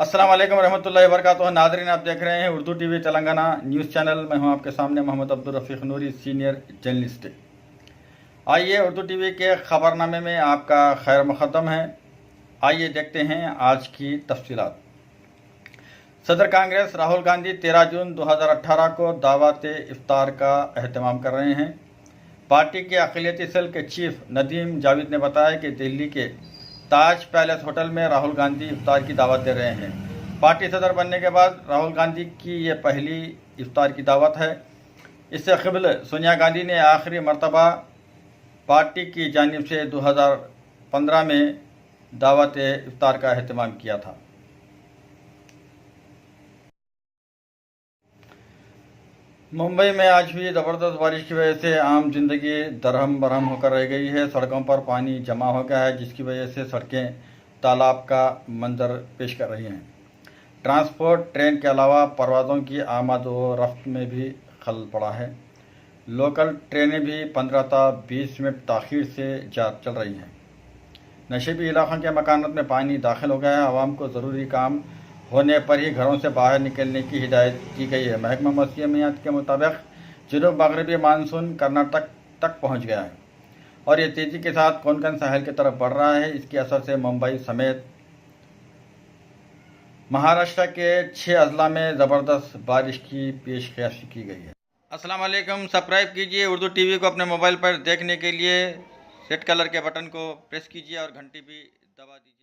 अस्सलाम वालेकुम रहमतुल्लाहि व बरकातुहू। नाज़रीन, आप देख रहे हैं Urdu TV Telangana news channel. मैं हूं आपके सामने मोहम्मद अब्दुल रफ़ीक नूरी, सीनियर जर्नलिस्ट। आइए उर्दू टीवी के खबरनामे में आपका खैर मुक़द्दम है। आइए देखते हैं आज की तफसीलात। सदर कांग्रेस राहुल गांधी 13 जून 2018 को दावत इफ्तार का अहतमाम कर रहे हैं। पार्टी के अक़लियती सेल के चीफ नदीम जावेद ने बताया कि दिल्ली के ताज पैलेस होटल में राहुल गांधी इफ्तार की दावत दे रहे हैं। पार्टी सदर बनने के बाद राहुल गांधी की ये पहली इफ्तार की दावत है। इससे क़ब्ल सोनिया गांधी ने आखिरी मरतबा पार्टी की जानिब से 2015 में दावत इफ्तार का अहतमाम किया था। मुंबई में आज हुई ज़बरदस्त बारिश की वजह से आम जिंदगी दरहम बरहम होकर रह गई है। सड़कों पर पानी जमा हो गया है, जिसकी वजह से सड़कें तालाब का मंजर पेश कर रही हैं। ट्रांसपोर्ट, ट्रेन के अलावा परवाज़ों की आमद व रफ्त में भी खलल पड़ा है। लोकल ट्रेनें भी 15 था 20 मिनट ताख़ीर से चल रही हैं। नशेबी इलाक़ों के मकानात में पानी दाखिल हो गया है। आवाम को ज़रूरी काम होने पर ही घरों से बाहर निकलने की हिदायत की गई है। महकमा मौसमियात के मुताबिक जनूब मगरबी मानसून कर्नाटक तक पहुंच गया है और ये तेज़ी के साथ कोंकण साहिल की तरफ बढ़ रहा है। इसके असर से मुंबई समेत महाराष्ट्र के 6 अजला में ज़बरदस्त बारिश की पेशकश की गई है। अस्सलाम वालेकुम। सब्सक्राइब कीजिए उर्दू टीवी को अपने मोबाइल पर देखने के लिए रेड कलर के बटन को प्रेस कीजिए और घंटी भी दबा दीजिए।